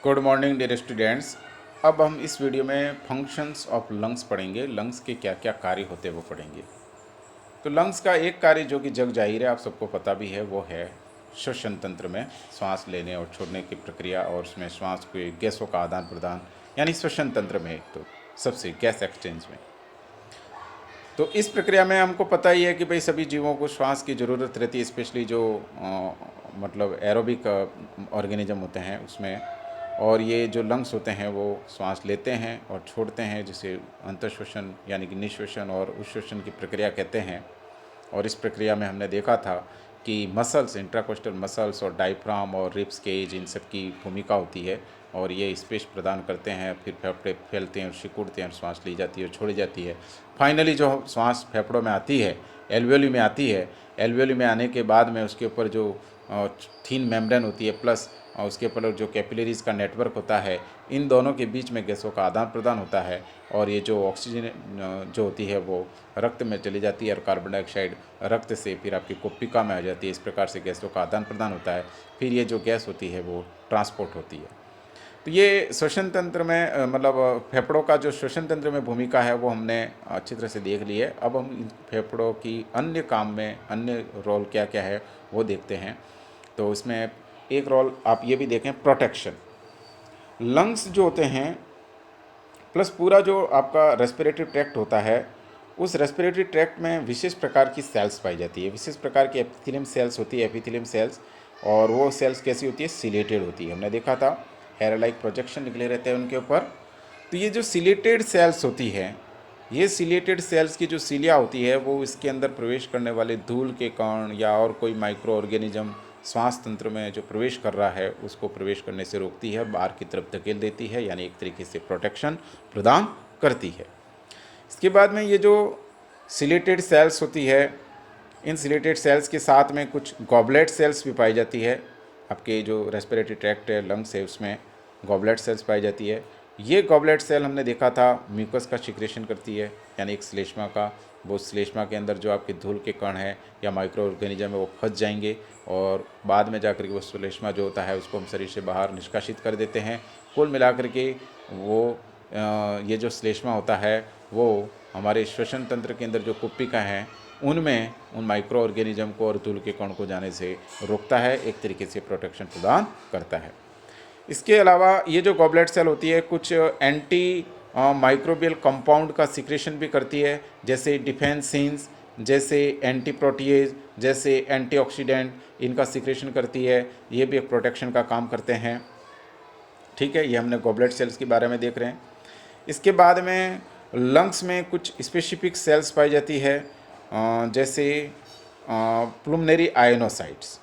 Good morning dear students. अब हम इस वीडियो में फंक्शंस ऑफ लंग्स पढ़ेंगे। लंग्स के क्या क्या कार्य होते हैं वो पढ़ेंगे। तो लंग्स का एक कार्य जो कि जग जाहिर है, आप सबको पता भी है, वो है श्वसन तंत्र में सांस लेने और छोड़ने की प्रक्रिया और उसमें श्वास के गैसों का आदान प्रदान, यानी श्वसन तंत्र में तो सबसे गैस एक्सचेंज में। तो इस प्रक्रिया में हमको पता ही है कि भाई सभी जीवों को श्वास की ज़रूरत रहती है, स्पेशली जो मतलब एरोबिक ऑर्गेनिज्म होते हैं उसमें। और ये जो लंग्स होते हैं वो श्वास लेते हैं और छोड़ते हैं, जिसे अंतःश्वसन यानी कि निःश्वसन और उच्छ्वसन की प्रक्रिया कहते हैं। और इस प्रक्रिया में हमने देखा था कि मसल्स, इंट्राकोस्टल मसल्स और डायफ्राम और रिब्स केज, इन सब की भूमिका होती है और ये स्पेस प्रदान करते हैं। फिर फेफड़े फैलते हैं और सिकुड़ते हैं और सांस ली जाती है और छोड़ी जाती है। फाइनली जो सांस फेफड़ों में आती है, एल्वेoli में आती है। एल्वेoli में आने के बाद में उसके ऊपर जो थीन मेम्ब्रेन होती है, प्लस उसके ऊपर जो कैपिलरीज का नेटवर्क होता है, इन दोनों के बीच में गैसों का आदान प्रदान होता है। और ये जो ऑक्सीजन जो होती है वो रक्त में चली जाती है और कार्बन डाइऑक्साइड रक्त से फिर आपकी कोशिका में आ जाती है। इस प्रकार से गैसों का आदान प्रदान होता है। फिर ये जो गैस होती है वो ट्रांसपोर्ट होती है। तो ये श्वसन तंत्र में मतलब फेफड़ों का जो श्वसन तंत्र में भूमिका है वो हमने अच्छी तरह से देख ली है। अब हम इन फेफड़ों की अन्य काम में अन्य रोल क्या क्या है वो देखते हैं। तो इसमें एक रोल आप ये भी देखें, प्रोटेक्शन। लंग्स जो होते हैं प्लस पूरा जो आपका रेस्पिरेटरी ट्रैक्ट होता है, उस रेस्पिरेटरी ट्रैक्ट में विशेष प्रकार की सेल्स पाई जाती है। विशेष प्रकार की एपिथेलियम सेल्स होती है, एपिथेलियम सेल्स। और वो सेल्स कैसी होती है? सिलेटेड होती है। हमने देखा था हेयर लाइक प्रोजेक्शन निकले रहते हैं उनके ऊपर। तो ये जो सिलेटेड सेल्स होती है, ये सिलेटेड सेल्स की जो सिलिया होती है वो इसके अंदर प्रवेश करने वाले धूल के कण या और कोई माइक्रो ऑर्गेनिज्म श्वास तंत्र में जो प्रवेश कर रहा है उसको प्रवेश करने से रोकती है, बाहर की तरफ धकेल देती है, यानी एक तरीके से प्रोटेक्शन प्रदान करती है। इसके बाद में ये जो सिलेटेड सेल्स होती है, इन सिलेटेड सेल्स के साथ में कुछ गॉबलेट सेल्स भी पाई जाती है। आपके जो रेस्पिरेटरी ट्रैक्ट है, लंग्स है, उसमें गॉबलेट सेल्स पाई जाती है। ये गॉबलेट सेल हमने देखा था म्यूकस का सिक्रेशन करती है, यानी एक श्लेष्मा का। वो श्लेष्मा के अंदर जो आपके धूल के कण हैं या माइक्रो ऑर्गेनिज्म है वो फंस जाएंगे और बाद में जाकर के वो श्लेष्मा जो होता है उसको हम शरीर से बाहर निष्कासित कर देते हैं। कुल मिलाकर के वो ये जो श्लेष्मा होता है वो हमारे श्वसन तंत्र के अंदर जो कुप्पिका हैं उनमें उन माइक्रो ऑर्गेनिज्म को और धूल के कण को जाने से रोकता है, एक तरीके से प्रोटेक्शन प्रदान करता है। इसके अलावा ये जो गॉबलेट सेल होती है कुछ एंटी माइक्रोबियल कंपाउंड का सिक्रेशन भी करती है, जैसे डिफेंसिन्स, जैसे एंटी प्रोटीएज, जैसे एंटीऑक्सीडेंट, इनका सिक्रेशन करती है। ये भी एक प्रोटेक्शन का काम करते हैं। ठीक है, ये हमने गॉबलेट सेल्स के बारे में देख रहे हैं। इसके बाद में लंग्स में कुछ स्पेसिफिक सेल्स पाई जाती है, जैसे प्लुमनरी आयनोसाइट्स।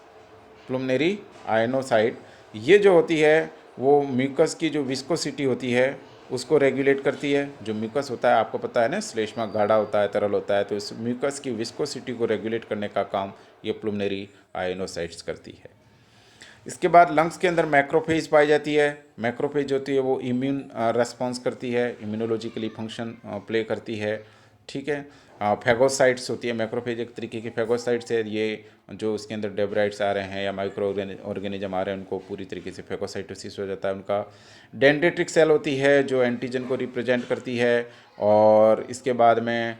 प्लुमनरी आयनोसाइट ये जो होती है वो म्यूकस की जो विस्कोसिटी होती है उसको रेगुलेट करती है। जो म्यूकस होता है आपको पता है ना, श्लेष्मा गाढ़ा होता है, तरल होता है, तो इस म्यूकस की विस्कोसिटी को रेगुलेट करने का काम ये प्लुमनरी आयनोसाइट्स करती है। इसके बाद लंग्स के अंदर मैक्रोफेज पाई जाती है। मैक्रोफेज होती है वो इम्यून रेस्पॉन्स करती है, इम्यूनोलॉजिकली फंक्शन प्ले करती है। ठीक है, फेगोसाइट्स होती है। मैक्रोफेज एक तरीके की फेगोसाइट्स है। ये जो उसके अंदर डेब्राइड्स आ रहे हैं या माइक्रो ऑर्गेनिज्म आ रहे हैं उनको पूरी तरीके से फेगोसाइटोसिस हो जाता है उनका। डेंड्रिटिक सेल होती है जो एंटीजन को रिप्रेजेंट करती है और इसके बाद में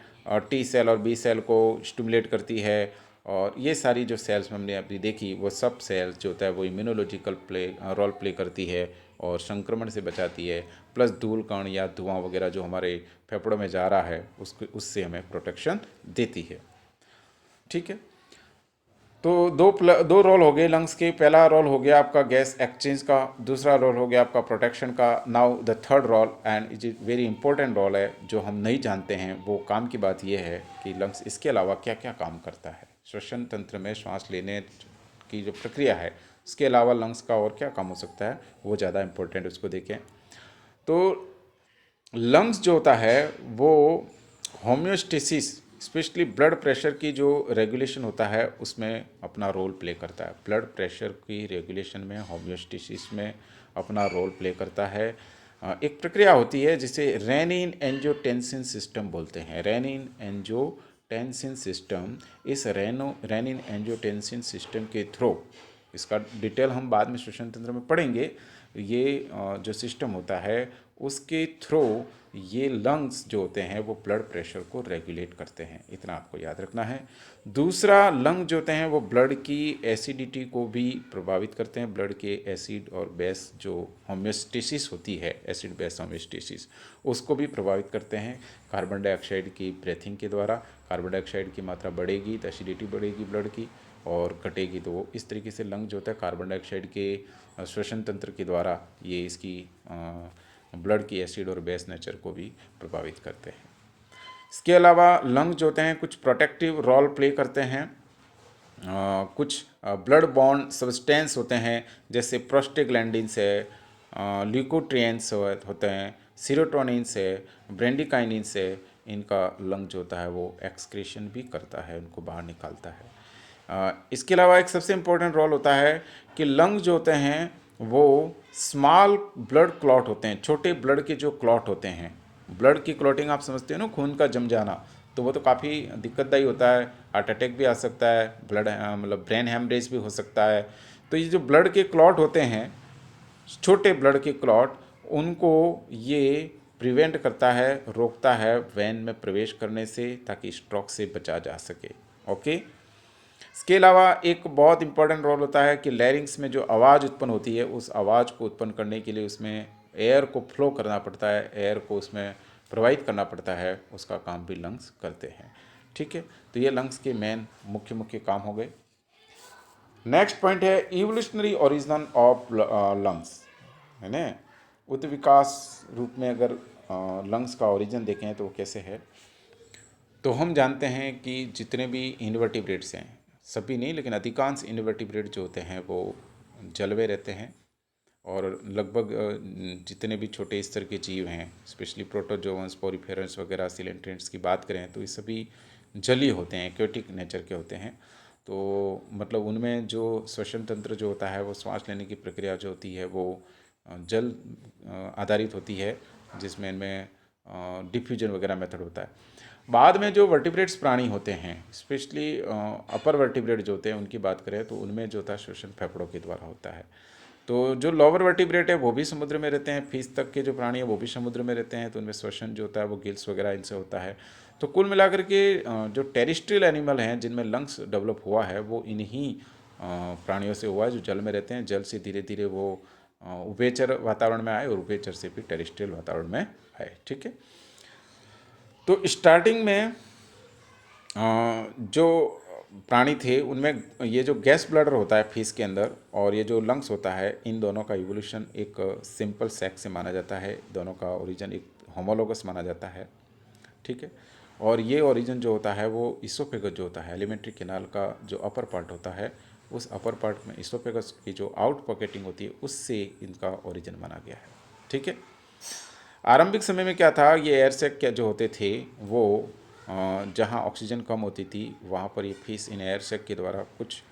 टी सेल और बी सेल को स्टिमुलेट करती है। और ये सारी जो सेल्स हमने अभी देखी वो सब सेल्स जो होता है वो इम्यूनोलॉजिकल रोल प्ले करती है और संक्रमण से बचाती है। प्लस धूल कण या धुआं वगैरह जो हमारे फेफड़ों में जा रहा है उससे हमें प्रोटेक्शन देती है। ठीक है, तो दो रोल हो गए लंग्स के। पहला रोल हो गया आपका गैस एक्सचेंज का, दूसरा रोल हो गया आपका प्रोटेक्शन का। Now the third role, and it is very important role है जो हम नहीं जानते हैं। वो काम की बात यह है कि लंग्स इसके अलावा क्या क्या काम करता है। श्वसन तंत्र में श्वास लेने की जो प्रक्रिया है उसके अलावा लंग्स का और क्या काम हो सकता है वो ज़्यादा इंपॉर्टेंट, उसको देखें। तो लंग्स जो होता है वो होम्योस्टेसिस, स्पेशली ब्लड प्रेशर की जो रेगुलेशन होता है उसमें अपना रोल प्ले करता है। ब्लड प्रेशर की रेगुलेशन में, होम्योस्टेसिस में अपना रोल प्ले करता है। एक प्रक्रिया होती है जिसे रेनिन एंजियोटेंसिन सिस्टम बोलते हैं। रेनिन एंजियोटेंसिन सिस्टम, इस रेनिन एंजियोटेंसिन सिस्टम के थ्रू, इसका डिटेल हम बाद में श्वसन तंत्र में पढ़ेंगे, ये जो सिस्टम होता है उसके थ्रू ये लंग्स जो होते हैं वो ब्लड प्रेशर को रेगुलेट करते हैं, इतना आपको याद रखना है। दूसरा, लंग जो होते हैं वो ब्लड की एसिडिटी को भी प्रभावित करते हैं। ब्लड के एसिड और बेस जो होम्योस्टेसिस होती है, एसिड बेस होम्योस्टेसिस, उसको भी प्रभावित करते हैं कार्बन डाइऑक्साइड की ब्रेथिंग के द्वारा। कार्बन डाइऑक्साइड की मात्रा बढ़ेगी तो एसिडिटी बढ़ेगी ब्लड की, और घटेगी तो वो इस तरीके से लंग जो होता है कार्बन डाइऑक्साइड के श्वसन तंत्र के द्वारा ये इसकी ब्लड की एसिड और बेस नेचर को भी प्रभावित करते हैं। इसके अलावा लंग जो होते हैं कुछ प्रोटेक्टिव रोल प्ले करते हैं। कुछ ब्लड बॉन्ड सब्सटेंस होते हैं जैसे प्रोस्टेग्लैंडिन्स है, ल्यूकोट्रिएंस होते हैं, सीरोटोनिन्स है, ब्रेंडिकाइनिन्स है। इनका लंग जो होता है वो एक्सक्रीशन भी करता है, उनको बाहर निकालता है। इसके अलावा एक सबसे इम्पोर्टेंट रोल होता है कि लंग जो होते हैं वो स्मॉल ब्लड क्लॉट होते हैं, छोटे ब्लड के जो क्लॉट होते हैं। ब्लड की क्लॉटिंग आप समझते हो ना, खून का जम जाना, तो वो तो काफ़ी दिक्कतदायी होता है। हार्ट अटैक भी आ सकता है, ब्लड मतलब ब्रेन हेमरेज भी हो सकता है। तो ये जो ब्लड के क्लॉट होते हैं, छोटे ब्लड के क्लॉट, उनको ये प्रिवेंट करता है, रोकता है वेन में प्रवेश करने से, ताकि स्ट्रोक से बचा जा सके। ओके। इसके अलावा एक बहुत इंपॉर्टेंट रोल होता है कि लैरिंग्स में जो आवाज़ उत्पन्न होती है, उस आवाज़ को उत्पन्न करने के लिए उसमें एयर को फ्लो करना पड़ता है, एयर को उसमें प्रवाहित करना पड़ता है, उसका काम भी लंग्स करते हैं। ठीक है, तो ये लंग्स के मेन मुख्य मुख्य काम हो गए। नेक्स्ट पॉइंट है इवोल्यूशनरी ओरिजिन ऑफ लंग्स, है ना। उत विकास रूप में अगर लंग्स का ओरिजिन देखें तो वो कैसे है, तो हम जानते हैं कि जितने भी इनवर्टिब्रेट्स हैं, सभी नहीं लेकिन अधिकांश इनवर्टिब्रेट जो होते हैं वो जल में रहते हैं। और लगभग जितने भी छोटे स्तर के जीव हैं, स्पेशली प्रोटोजोअन्स, पोरिफेरस वगैरह, सिलेंट्रेंट्स की बात करें तो ये सभी जली होते हैं, एक्वेटिक नेचर के होते हैं। तो मतलब उनमें जो श्वसन तंत्र जो होता है, वो सांस लेने की प्रक्रिया जो होती है वो जल आधारित होती है, जिसमें इनमें डिफ्यूजन वगैरह मेथड होता है। बाद में जो वर्टिब्रेट्स प्राणी होते हैं, स्पेशली अपर वर्टिब्रेट जो होते हैं उनकी बात करें तो उनमें जो होता है श्वसन फेफड़ों के द्वारा होता है। तो जो लोअर वर्टिब्रेट है वो भी समुद्र में रहते हैं, फिश तक के जो प्राणी है वो भी समुद्र में रहते हैं, तो उनमें श्वसन जो होता है वो गिल्स वगैरह इनसे होता है। तो कुल मिलाकर के जो टेरिस्ट्रियल एनिमल हैं जिनमें लंग्स डेवलप हुआ है वो इन्हीं प्राणियों से हुआ है जो जल में रहते हैं। जल से धीरे धीरे वो उभयचर वातावरण में आए और उभयचर से भी टेरिस्ट्रियल वातावरण में आए। ठीक है, तो स्टार्टिंग में जो प्राणी थे उनमें ये जो गैस ब्लैडर होता है फिश के अंदर, और ये जो लंग्स होता है, इन दोनों का इवोल्यूशन एक सिंपल सेक्स से माना जाता है। दोनों का ओरिजिन एक होमोलोगस माना जाता है। ठीक है, और ये ओरिजिन जो होता है वो इसोफेगस जो होता है, एलिमेंट्री कैनाल का जो अपर पार्ट होता है, उस अपर पार्ट में इसोफेगस की जो आउट पॉकेटिंग होती है उससे इनका ओरिजिन माना गया है। ठीक है, आरंभिक समय में क्या था, ये एयर सैक क्या जो होते थे वो जहाँ ऑक्सीजन कम होती थी वहाँ पर ये फिश इन एयर सैक के द्वारा कुछ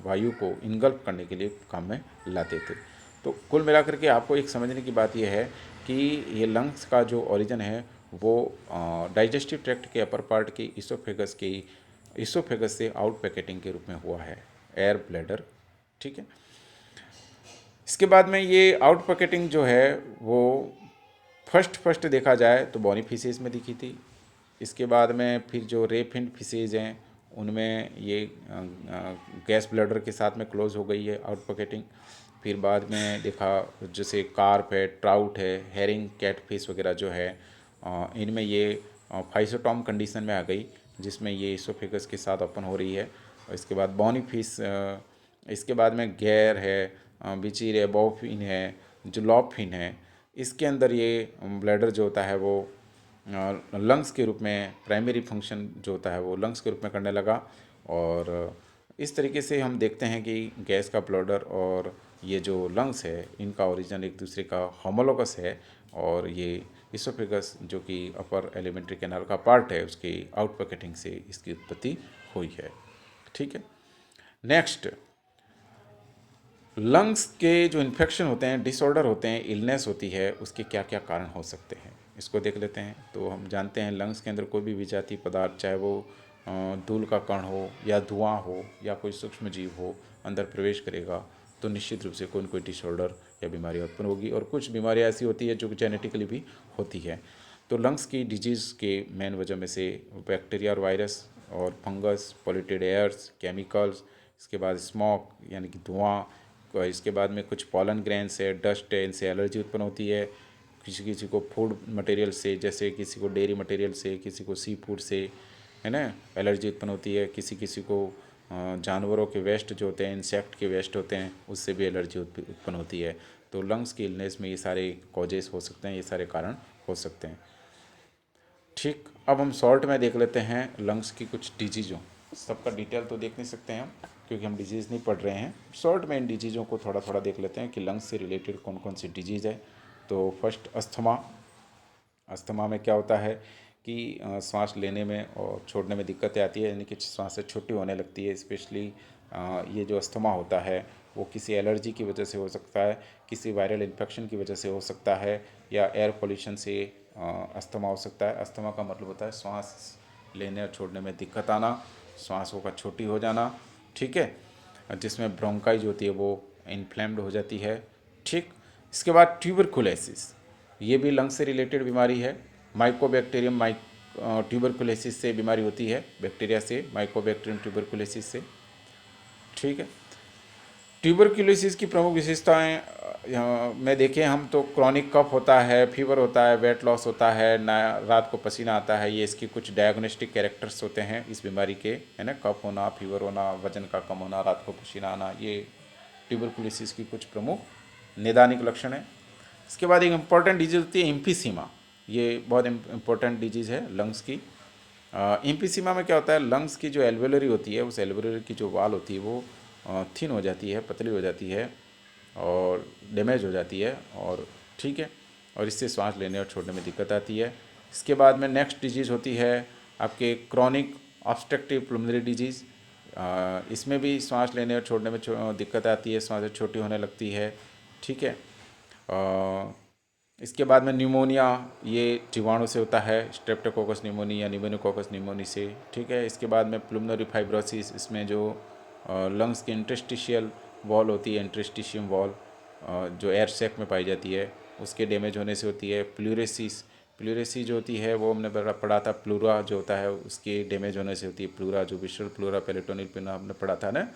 वायु को इनगल्फ करने के लिए काम में लाते थे। तो कुल मिलाकर के आपको एक समझने की बात यह है कि ये लंग्स का जो ओरिजिन है वो डाइजेस्टिव ट्रैक्ट के अपर पार्ट के इसोफेगस से आउट पैकेटिंग के रूप में हुआ है, एयर ब्लैडर। ठीक है, इसके बाद में ये आउट पैकेटिंग जो है वो फर्स्ट देखा जाए तो बॉनी फिशेज में दिखी थी। इसके बाद में फिर जो रे फिन्ड फिशेज हैं उनमें ये गैस ब्लैडर के साथ में क्लोज हो गई है आउट पॉकेटिंग। फिर बाद में देखा जैसे कार्प है, ट्राउट है, हेरिंग, कैट फिश वगैरह जो है इनमें ये फाइसोटॉम कंडीशन में आ गई, जिसमें ये इसोफेगस के साथ ओपन हो रही है। और इसके बाद बॉनी फिश, इसके बाद में गैर है, बिचीर है, बॉफिन है, जो लॉबफिन है, इसके अंदर ये ब्लैडर जो होता है वो लंग्स के रूप में प्राइमरी फंक्शन जो होता है वो लंग्स के रूप में करने लगा। और इस तरीके से हम देखते हैं कि गैस का ब्लैडर और ये जो लंग्स है इनका ओरिजिन एक दूसरे का होमोलोगस है, और ये इसोफेगस जो कि अपर एलिमेंट्री कैनाल का पार्ट है उसकी आउट पॉकेटिंग से इसकी उत्पत्ति हुई है। ठीक है, नेक्स्ट, लंग्स के जो इन्फेक्शन होते हैं, डिसऑर्डर होते हैं, इलनेस होती है, उसके क्या क्या कारण हो सकते हैं इसको देख लेते हैं। तो हम जानते हैं लंग्स के अंदर कोई भी विजातीय पदार्थ, चाहे वो धूल का कण हो या धुआं हो या कोई सूक्ष्म जीव हो, अंदर प्रवेश करेगा तो निश्चित रूप से कोई न कोई डिसऑर्डर यह बीमारी उत्पन्न होगी। और कुछ बीमारियाँ ऐसी होती है जो कि जेनेटिकली भी होती है। तो लंग्स की डिजीज़ के मेन वजह में से बैक्टीरिया और वायरस और फंगस, पॉल्यूटेड एयर्स, केमिकल्स, इसके बाद स्मोक यानी कि धुआं, इसके बाद में कुछ पॉलन ग्रेन्स है, डस्ट है, इनसे एलर्जी उत्पन्न होती है। किसी किसी को फूड मटेरियल से, जैसे किसी को डेयरी मटेरियल से, किसी को सी फूड से, है ना, एलर्जी उत्पन्न होती है। किसी किसी को जानवरों के वेस्ट जो होते हैं, इंसेक्ट के वेस्ट होते हैं, उससे भी एलर्जी उत्पन्न होती है। तो लंग्स की इलनेस में ये सारे कॉजेस हो सकते हैं, ये सारे कारण हो सकते हैं। ठीक, अब हम शॉर्ट में देख लेते हैं लंग्स की कुछ डिजीज़ों। सबका डिटेल तो देख नहीं सकते हैं हम, क्योंकि हम डिजीज़ नहीं पढ़ रहे हैं। शॉर्ट में इन डिजीज़ों को थोड़ा थोड़ा देख लेते हैं कि लंग्स से रिलेटेड कौन कौन सी डिजीज़ है। तो फर्स्ट अस्थमा। अस्थमा में क्या होता है कि सांस लेने में और छोड़ने में दिक्कतें आती है, यानी कि सांसें छोटी होने लगती है। स्पेशली ये जो अस्थमा होता है वो किसी एलर्जी की वजह से हो सकता है, किसी वायरल इन्फेक्शन की वजह से हो सकता है, या एयर पोल्यूशन से अस्थमा हो सकता है। अस्थमा का मतलब होता है सांस लेने और छोड़ने में दिक्कत आना, सांसों का छोटी हो जाना, ठीक है, जिसमें ब्रोंकाइज होती है वो इन्फ्लेम्ड हो जाती है। ठीक, इसके बाद ट्यूबरकुलोसिस, ये भी लंग से रिलेटेड बीमारी है। माइकोबैक्टीरियम ट्यूबरकुलोसिस से बीमारी होती है, बैक्टीरिया से, माइकोबैक्टीरियम ट्यूबरकुलोसिस से। ठीक है, ट्यूबरकुलोसिस की प्रमुख विशेषताएं में देखें हम तो क्रॉनिक कफ होता है, फीवर होता है, वेट लॉस होता है, ना रात को पसीना आता है। ये इसकी कुछ डायग्नोस्टिक कैरेक्टर्स होते हैं इस बीमारी के, है ना, कफ होना, फीवर होना, वजन का कम होना, रात को पसीना आना, ये ट्यूबरकुलोसिस की कुछ प्रमुख नैदानिक लक्षण है। इसके बाद एक इम्पॉर्टेंट डिजीज़ होती है एम्फीसीमा। ये बहुत इम्पोर्टेंट डिजीज़ है लंग्स की। एम्फीसीमा में क्या होता है, लंग्स की जो एल्वेलरी होती है, उस एल्वेलरी की जो वाल होती है वो थिन हो जाती है, पतली हो जाती है और डैमेज हो जाती है, और ठीक है, और इससे सांस लेने और छोड़ने में दिक्कत आती है। इसके बाद में नेक्स्ट डिजीज़ होती है आपके क्रॉनिक ऑब्स्ट्रक्टिव प्लुमनरी डिजीज़। इसमें भी सांस लेने और छोड़ने में दिक्कत आती है, सांसें छोटी होने लगती है, ठीक है। इसके बाद में न्यूमोनिया, ये जीवाणु से होता है, स्ट्रेप्टोकोकस निमोनी या निमोनियोकोकस निमोनी से, ठीक है। इसके बाद में प्लुमनरी फाइब्रोसिस, इसमें जो लंग्स की इंटरस्टिशियल वॉल होती है, इंटरस्टिशियम वॉल जो एयर सैक में पाई जाती है, उसके डैमेज होने से होती है। प्लूरेसिस, प्लूरेसी जो होती है वो हमने पढ़ा था, प्लूरा जो होता है उसके डैमेज होने से होती है। प्लूरा जो विशुअल प्लूरा पेरिटोनियल पिना हमने पढ़ा था ना,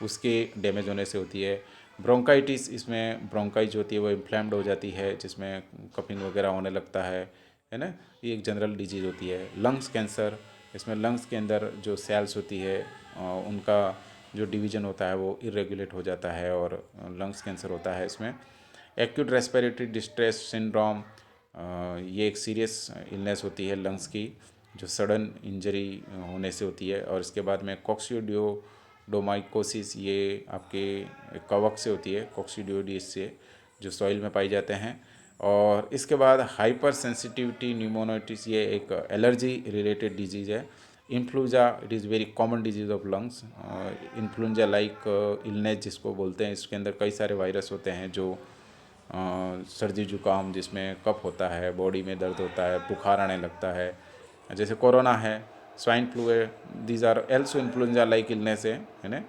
उसके डैमेज होने से होती है। ब्रोंकाइटिस, इसमें ब्रोंकाइज होती है वो इन्फ्लेम्ड हो जाती है, जिसमें कफिंग वगैरह होने लगता है ना, ये एक जनरल डिजीज़ होती है। लंग्स कैंसर, इसमें लंग्स के अंदर जो सेल्स होती है उनका जो डिवीज़न होता है वो इरेगुलेट हो जाता है और लंग्स कैंसर होता है इसमें। एक्यूट रेस्पिरेटरी डिस्ट्रेस सिंड्रोम, ये एक सीरियस इलनेस होती है लंग्स की, जो सडन इंजरी होने से होती है। और इसके बाद में कोक्सीडियोडोमाइकोसिस, ये आपके कवक से होती है, कोक्सीडियोडिस से, जो सॉइल में पाई जाते हैं। और इसके बाद हाइपर सेंसिटिविटी न्यूमोनाइटिस, ये एक एलर्जी रिलेटेड डिजीज़ है। Influenza, it is very common disease of lungs. Influenza like illness जिसको बोलते हैं, इसके अंदर कई सारे वायरस होते हैं जो सर्दी जुकाम, जिसमें कफ होता है, बॉडी में दर्द होता है, बुखार आने लगता है, जैसे कोरोना है, स्वाइन फ्लू है, these are also influenza like illness है ना।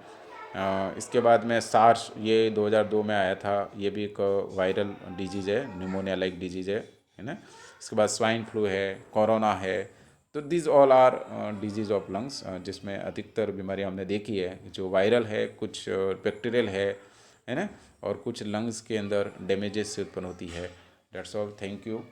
इसके बाद में सार्स, ये 2002 में आया था, ये भी एक वायरल डिजीज़ है, न्यूमोनिया लाइक डिजीज़ है ना। इसके बाद स्वाइन फ्लू है, कोरोना है। तो this all are diseases of lungs, जिसमें अधिकतर बीमारियां हमने देखी है जो वायरल है, कुछ बैक्टीरियल है ना, और कुछ लंग्स के अंदर डैमेजेस से उत्पन्न होती है। That's all, thank you.